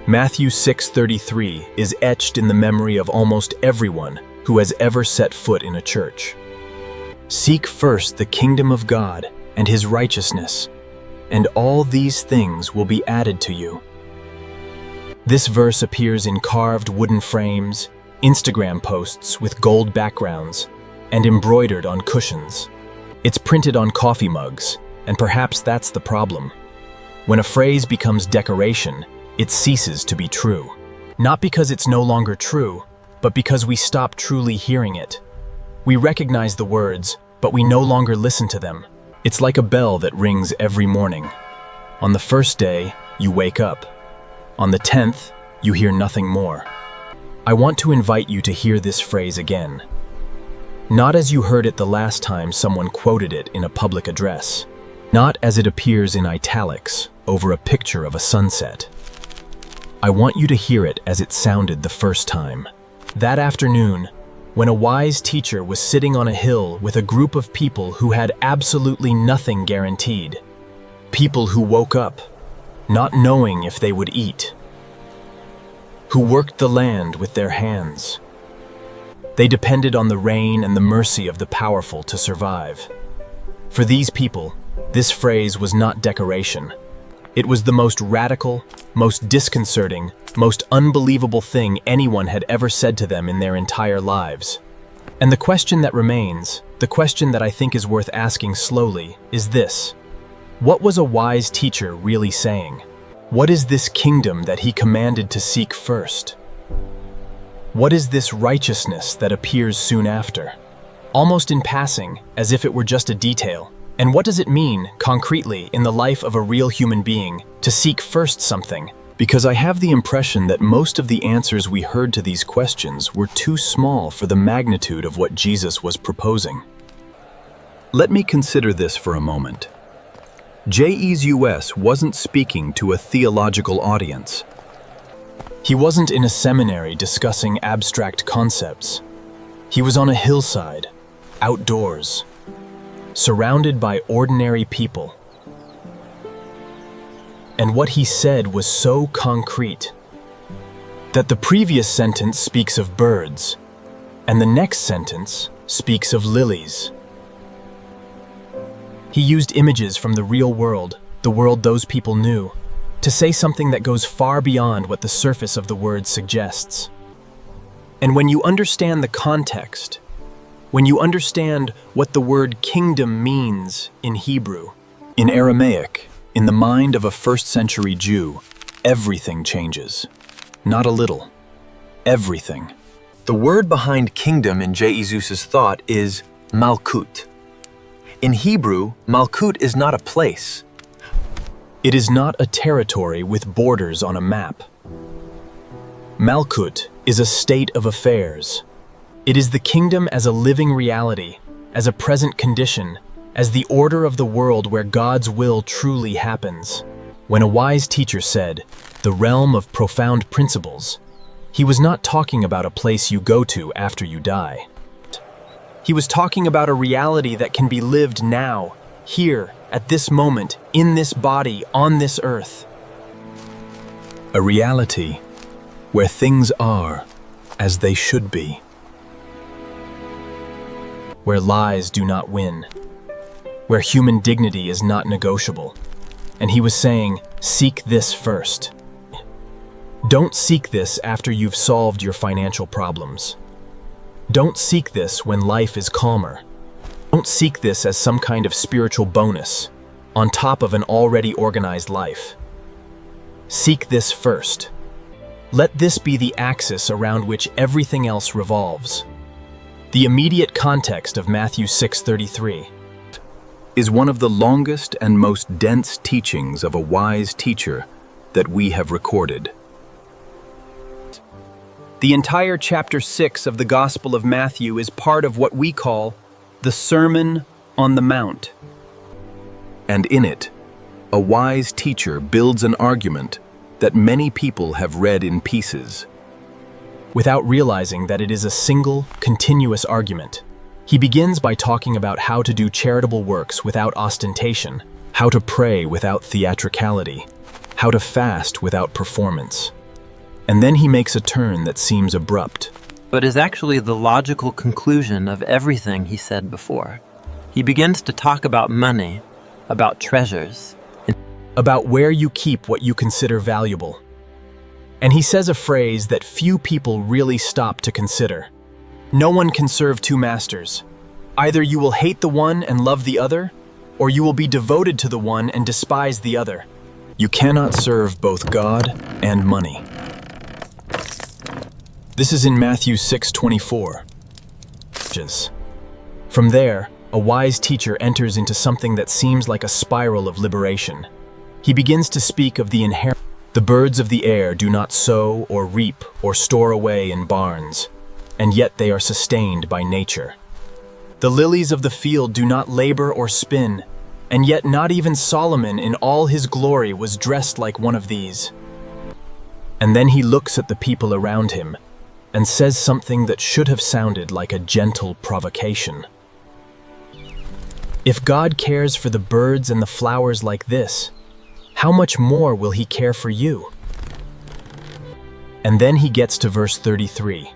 Matthew 6:33 is etched in the memory of almost everyone who has ever set foot in a church. Seek first the kingdom of God and his righteousness, and all these things will be added to you. This verse appears in carved wooden frames, Instagram posts with gold backgrounds, and embroidered on cushions. It's printed on coffee mugs, and perhaps that's the problem. When a phrase becomes decoration, it ceases to be true. Not because it's no longer true, but because we stop truly hearing it. We recognize the words, but we no longer listen to them. It's like a bell that rings every morning. On the first day, you wake up. On the 10th, you hear nothing more. I want to invite you to hear this phrase again. Not as you heard it the last time someone quoted it in a public address. Not as it appears in italics over a picture of a sunset. I want you to hear it as it sounded the first time. That afternoon, when a wise teacher was sitting on a hill with a group of people who had absolutely nothing guaranteed. People who woke up, not knowing if they would eat. Who worked the land with their hands. They depended on the rain and the mercy of the powerful to survive. For these people, this phrase was not decoration. It was the most radical, most disconcerting, most unbelievable thing anyone had ever said to them in their entire lives. And the question that remains, the question that I think is worth asking slowly, is this. What was a wise teacher really saying? What is this kingdom that he commanded to seek first? What is this righteousness that appears soon after? Almost in passing, as if it were just a detail. And what does it mean, concretely, in the life of a real human being, to seek first something? Because I have the impression that most of the answers we heard to these questions were too small for the magnitude of what Jesus was proposing. Let me consider this for a moment. JES wasn't speaking to a theological audience. He wasn't in a seminary discussing abstract concepts. He was on a hillside, outdoors, surrounded by ordinary people. And what he said was so concrete that the previous sentence speaks of birds, and the next sentence speaks of lilies. He used images from the real world, the world those people knew, to say something that goes far beyond what the surface of the word suggests. And when you understand the context, when you understand what the word kingdom means in Hebrew, in Aramaic, in the mind of a first-century Jew, everything changes. Not a little. Everything. The word behind kingdom in Jesus' thought is malkut. In Hebrew, malkut is not a place. It is not a territory with borders on a map. Malkut is a state of affairs. It is the kingdom as a living reality, as a present condition, as the order of the world where God's will truly happens. When a wise teacher said, "the realm of profound principles," he was not talking about a place you go to after you die. He was talking about a reality that can be lived now, here, at this moment, in this body, on this earth. A reality where things are as they should be. Where lies do not win. Where human dignity is not negotiable. And he was saying, seek this first. Don't seek this after you've solved your financial problems. Don't seek this when life is calmer. Don't seek this as some kind of spiritual bonus, on top of an already organized life. Seek this first. Let this be the axis around which everything else revolves. The immediate context of Matthew 6:33 is one of the longest and most dense teachings of a wise teacher that we have recorded. The entire chapter 6 of the Gospel of Matthew is part of what we call the Sermon on the Mount. And in it, a wise teacher builds an argument that many people have read in pieces, without realizing that it is a single, continuous argument. He begins by talking about how to do charitable works without ostentation, how to pray without theatricality, how to fast without performance. And then he makes a turn that seems abrupt. but is actually the logical conclusion of everything he said before. He begins to talk about money, about treasures, about where you keep what you consider valuable. And he says a phrase that few people really stop to consider. No one can serve two masters. Either you will hate the one and love the other, or you will be devoted to the one and despise the other. You cannot serve both God and money. This is in Matthew 6:24. From there, a wise teacher enters into something that seems like a spiral of liberation. He begins to speak of the inherent. The birds of the air do not sow or reap or store away in barns, and yet they are sustained by nature. The lilies of the field do not labor or spin, and yet not even Solomon in all his glory was dressed like one of these. And then he looks at the people around him and says something that should have sounded like a gentle provocation. If God cares for the birds and the flowers like this, how much more will he care for you? And then he gets to verse 33.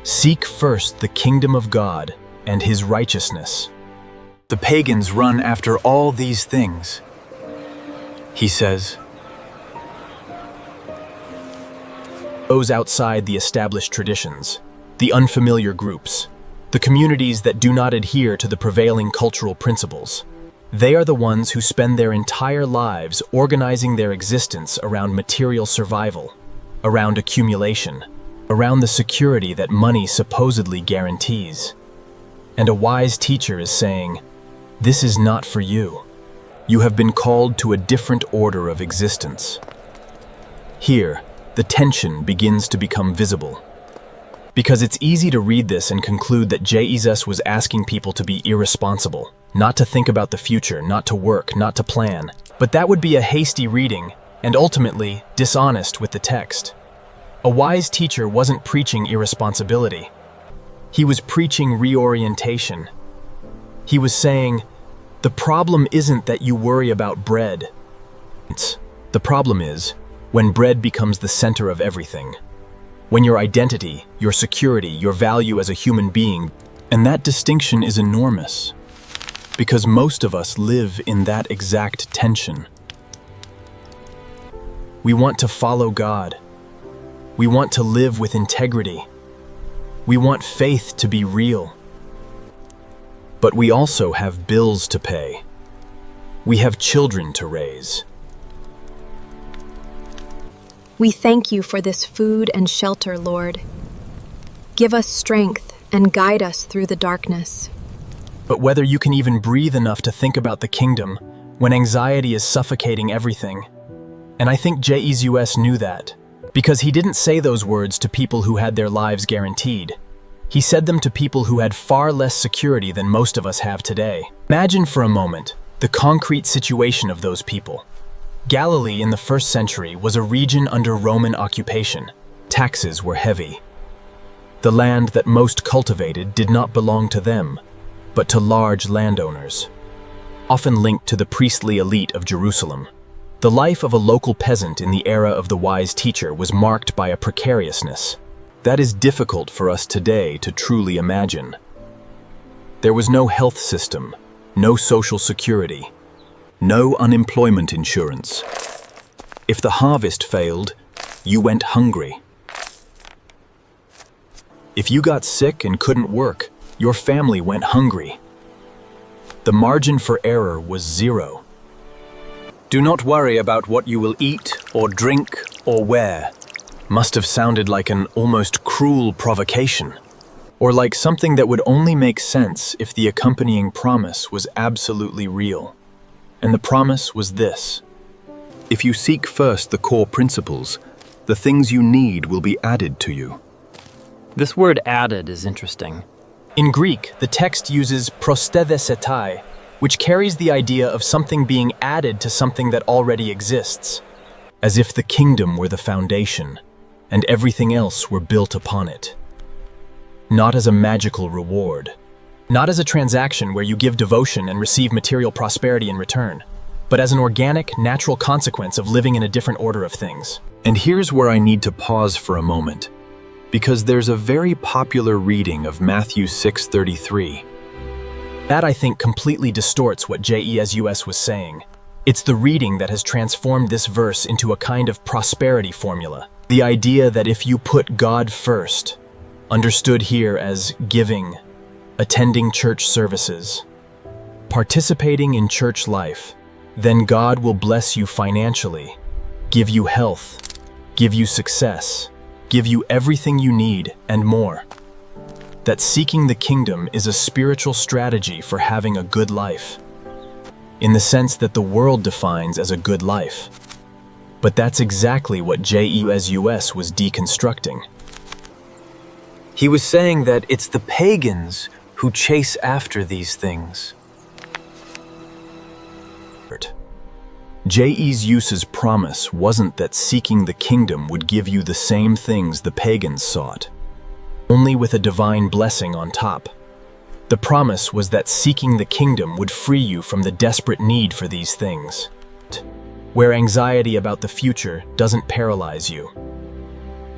Seek first the kingdom of God and his righteousness. The pagans run after all these things. He says, those outside the established traditions, the unfamiliar groups, the communities that do not adhere to the prevailing cultural principles. They are the ones who spend their entire lives organizing their existence around material survival, around accumulation, around the security that money supposedly guarantees. And a wise teacher is saying, this is not for you. You have been called to a different order of existence. Here, the tension begins to become visible. Because it's easy to read this and conclude that Jesus was asking people to be irresponsible, not to think about the future, not to work, not to plan. But that would be a hasty reading and ultimately dishonest with the text. A wise teacher wasn't preaching irresponsibility. He was preaching reorientation. He was saying, the problem isn't that you worry about bread. The problem is when bread becomes the center of everything. When your identity, your security, your value as a human being, and that distinction is enormous. Because most of us live in that exact tension. We want to follow God. We want to live with integrity. We want faith to be real. But we also have bills to pay. We have children to raise. We thank you for this food and shelter, Lord. Give us strength and guide us through the darkness. But whether you can even breathe enough to think about the kingdom when anxiety is suffocating everything. And I think Jesus knew that, because he didn't say those words to people who had their lives guaranteed. He said them to people who had far less security than most of us have today. Imagine for a moment the concrete situation of those people. Galilee in the first century was a region under Roman occupation. Taxes were heavy. The land that most cultivated did not belong to them, but to large landowners, often linked to the priestly elite of Jerusalem. The life of a local peasant in the era of the wise teacher was marked by a precariousness that is difficult for us today to truly imagine. There was no health system, no social security, no unemployment insurance. If the harvest failed, you went hungry. If you got sick and couldn't work, your family went hungry. The margin for error was zero. Do not worry about what you will eat or drink or wear. Must have sounded like an almost cruel provocation, or like something that would only make sense if the accompanying promise was absolutely real. And the promise was this: if you seek first the core principles, the things you need will be added to you. This word added is interesting. In Greek, the text uses prosthethesetai, which carries the idea of something being added to something that already exists, as if the kingdom were the foundation, and everything else were built upon it. Not as a magical reward, not as a transaction where you give devotion and receive material prosperity in return, but as an organic, natural consequence of living in a different order of things. And here's where I need to pause for a moment, because there's a very popular reading of Matthew 6:33. That, I think, completely distorts what Jesus was saying. It's the reading that has transformed this verse into a kind of prosperity formula. The idea that if you put God first, understood here as giving, attending church services, participating in church life, then God will bless you financially, give you health, give you success, give you everything you need and more. That seeking the kingdom is a spiritual strategy for having a good life, in the sense that the world defines as a good life. But that's exactly what Jesus was deconstructing. He was saying that it's the pagans who chase after these things. Jesus' promise wasn't that seeking the kingdom would give you the same things the pagans sought, only with a divine blessing on top. The promise was that seeking the kingdom would free you from the desperate need for these things, where anxiety about the future doesn't paralyze you,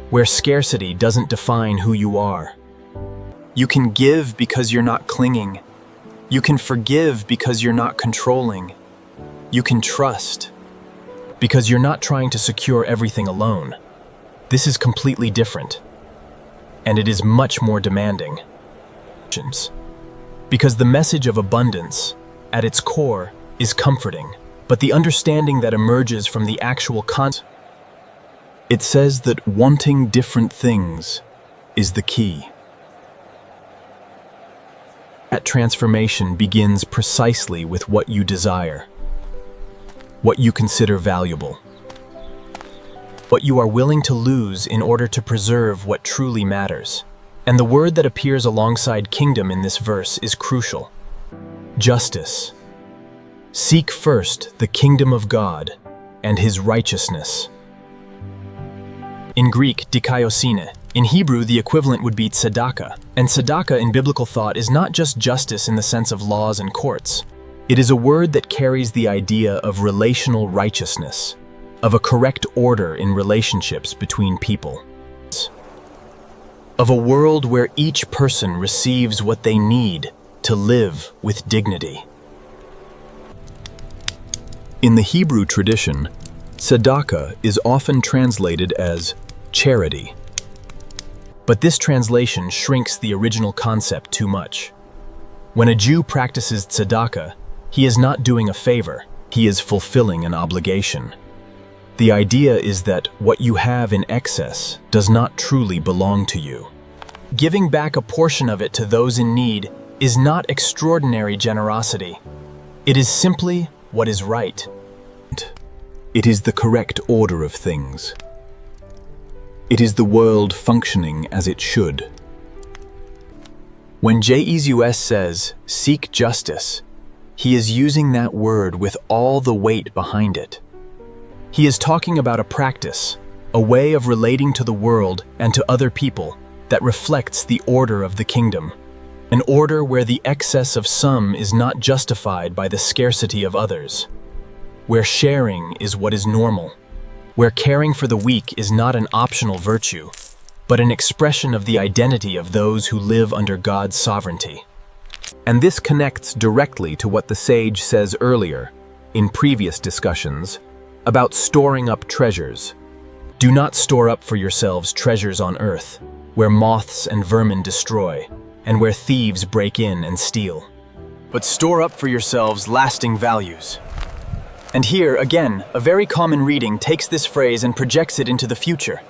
where scarcity doesn't define who you are. You can give because you're not clinging. You can forgive because you're not controlling. You can trust because you're not trying to secure everything alone. This is completely different, and it is much more demanding. Because the message of abundance, at its core, is comforting, but the understanding that emerges from the actual concept, it says that wanting different things is the key. That transformation begins precisely with what you desire, what you consider valuable, what you are willing to lose in order to preserve what truly matters. And the word that appears alongside kingdom in this verse is crucial: justice. Seek first the kingdom of God and his righteousness. In Greek, dikaiosine. In Hebrew, the equivalent would be tzedakah. And tzedakah in biblical thought is not just justice in the sense of laws and courts. It is a word that carries the idea of relational righteousness, of a correct order in relationships between people, of a world where each person receives what they need to live with dignity. In the Hebrew tradition, tzedakah is often translated as charity. But this translation shrinks the original concept too much. When a Jew practices tzedakah, he is not doing a favor, he is fulfilling an obligation. The idea is that what you have in excess does not truly belong to you. Giving back a portion of it to those in need is not extraordinary generosity. It is simply what is right. It is the correct order of things. It is the world functioning as it should. When Jesus says, "Seek justice," he is using that word with all the weight behind it. He is talking about a practice, a way of relating to the world and to other people that reflects the order of the kingdom, an order where the excess of some is not justified by the scarcity of others, where sharing is what is normal, where caring for the weak is not an optional virtue, but an expression of the identity of those who live under God's sovereignty. And this connects directly to what the sage says earlier, in previous discussions, about storing up treasures. Do not store up for yourselves treasures on earth, where moths and vermin destroy, and where thieves break in and steal. But store up for yourselves lasting values. And here, again, a very common reading takes this phrase and projects it into the future,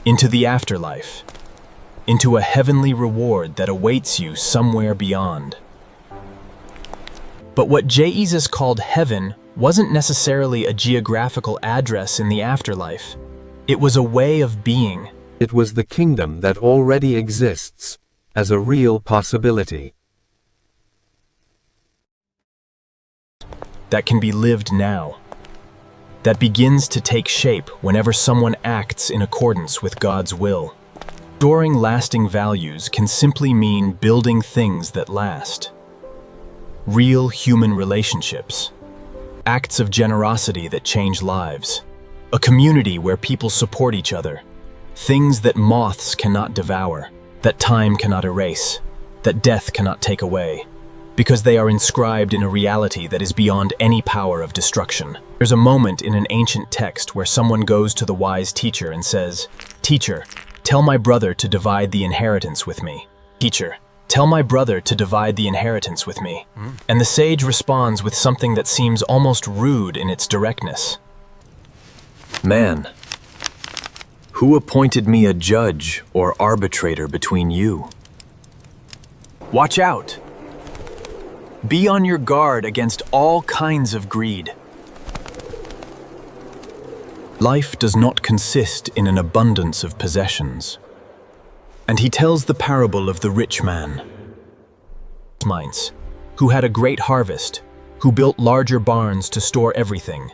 into the afterlife, into a heavenly reward that awaits you somewhere beyond. But what Jesus called heaven wasn't necessarily a geographical address in the afterlife. It was a way of being. It was the kingdom that already exists, as a real possibility. That can be lived now. That begins to take shape whenever someone acts in accordance with God's will. Storing lasting values can simply mean building things that last. Real human relationships. acts of generosity that change lives, a community where people support each other, things that moths cannot devour, that time cannot erase, that death cannot take away, because they are inscribed in a reality that is beyond any power of destruction. There's a moment in an ancient text where someone goes to the wise teacher and says, "Teacher, tell my brother to divide the inheritance with me. Teacher, tell my brother to divide the inheritance with me." And the sage responds with something that seems almost rude in its directness. "Man, who appointed me a judge or arbitrator between you? Watch out! Be on your guard against all kinds of greed. Life does not consist in an abundance of possessions." And he tells the parable of the rich man, who had a great harvest, who built larger barns to store everything,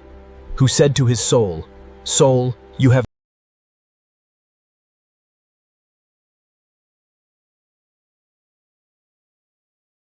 who said to his soul, "Soul, you have